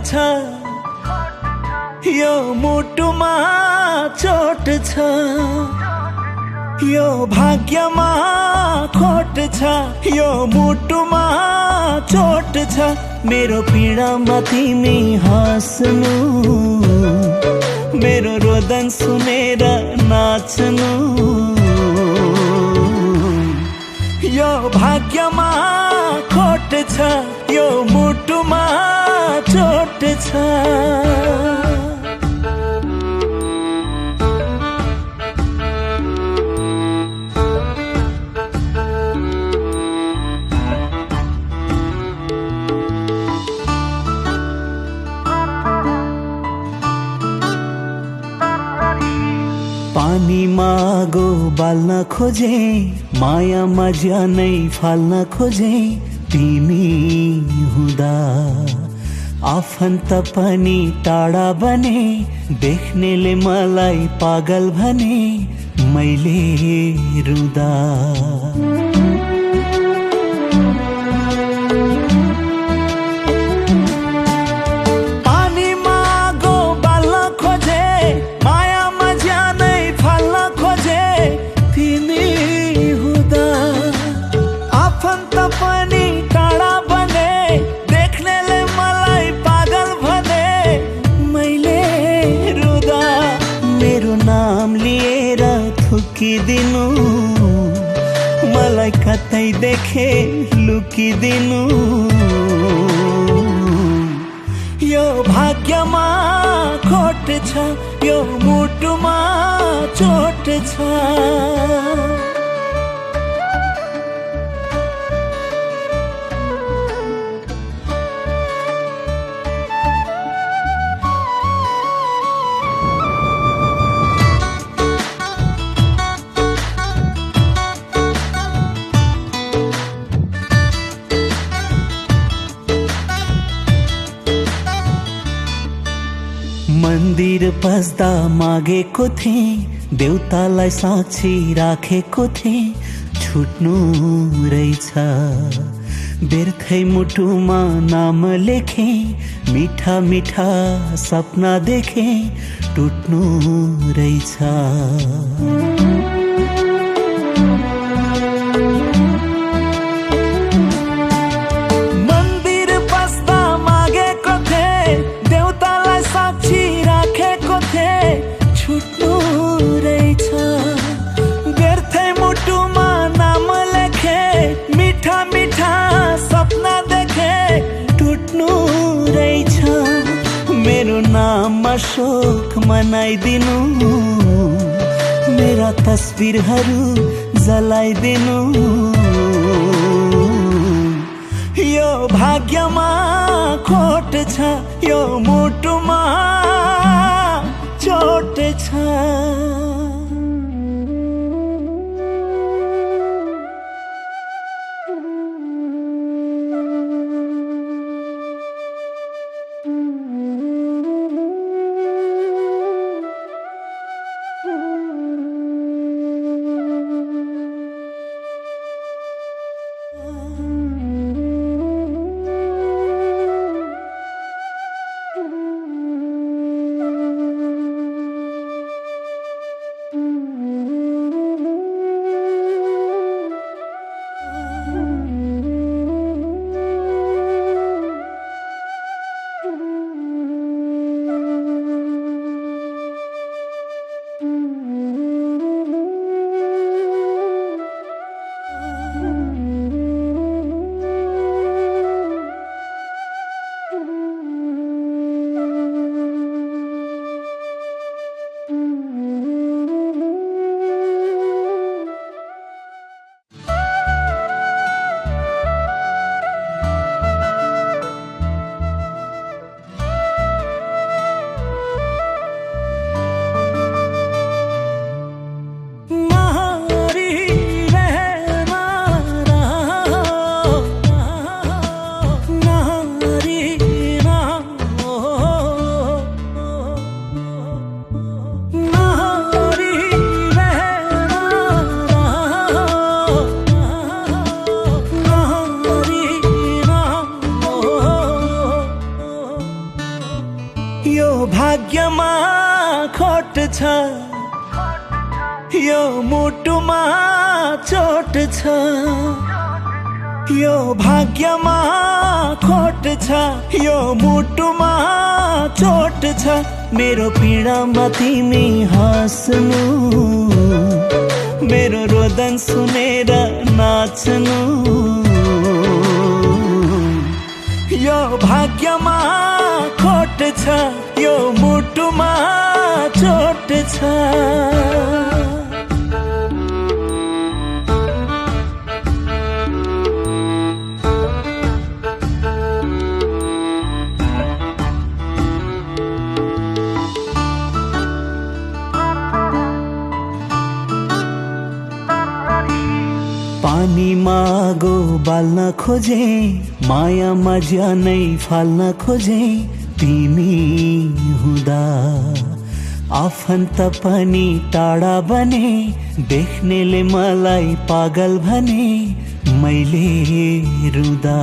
छ यो मुटुमा चोट छ यो भाग्यमा खोट छ यो मुटुमा चोट छ मेरो पीडामा तिमी हाँस्नु मेरो रोदन सुनेर नाच्नु यो भाग्यमा खोट छ यो मुटुमा चोट छ पानीमा आगो बाल्न खोजे मायामा ज्यानै फाल्न खोजे तिमी हुँदा आफन्त पनि टाढा बने देख्नेले मलाई पागल भने मैले रुँदा दिनु मलाई कतै देखे लुकिदिनु यो भाग्यमा खोट छ यो मुटुमा चोट छ मन्दिर पस्दा मागेको थिएँ देउतालाई साक्षी राखेको थिएँ छुट्नु रहेछ व्यर्थै मुटुमा नाम लेखे मिठा मिठा सपना देखे टुट्नु रहेछ नाममा शोक मनाइदिनु मेरा तस्बिरहरू जलाइदिनु यो भाग्यमा खोट छ यो मुटुमा चोट छ खोट छ, यो मुटुमा चोट छ, यो भाग्यमा खोट छ, यो मुटुमा चोट छ। मेरो पीडामा तिमी हाँस्नु, मेरो रोदन सुनेर नाच्नु, यो भाग्यमा खोट छ, यो मुटुमा चोट छ। पानीमा आगो बाल्न खोजे, मायामा ज्यानै फाल्न खोजे, तिमी हुँदा आफन्त पनि टाढा बने, देख्नेले मलाई पागल भने, मैले रुँदा।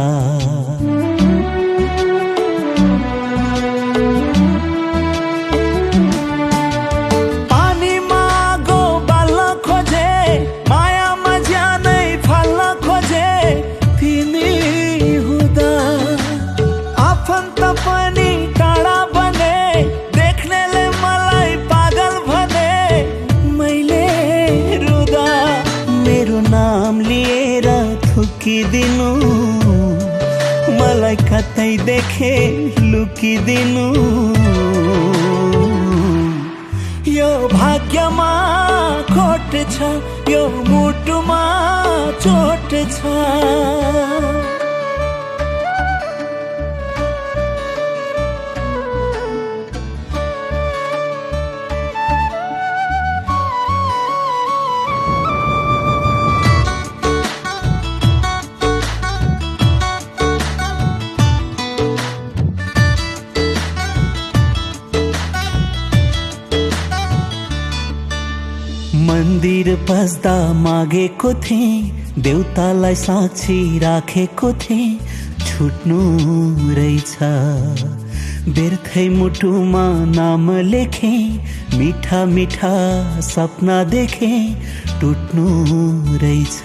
थुकिदिनु, मलाई कतै देखे लुकिदिनु, यो भाग्यमा खोट छ, यो मुटुमा चोट छ। मन्दिर पस्दा मागेको थिएँ, देउतालाई साक्षी राखेको थिएँ, छुट्नु रहेछ। व्यर्थै मुटुमा नाम लेखे, मिठा मिठा सपना देखे, टुट्नु रहेछ।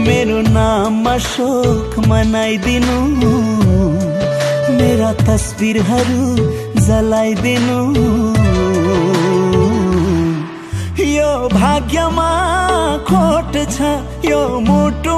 मेरो नाममा शोक मनाइदिनु, मेरा तस्बिरहरू जलाइदिनु, यो भाग्यमा खोट छ, यो मुटु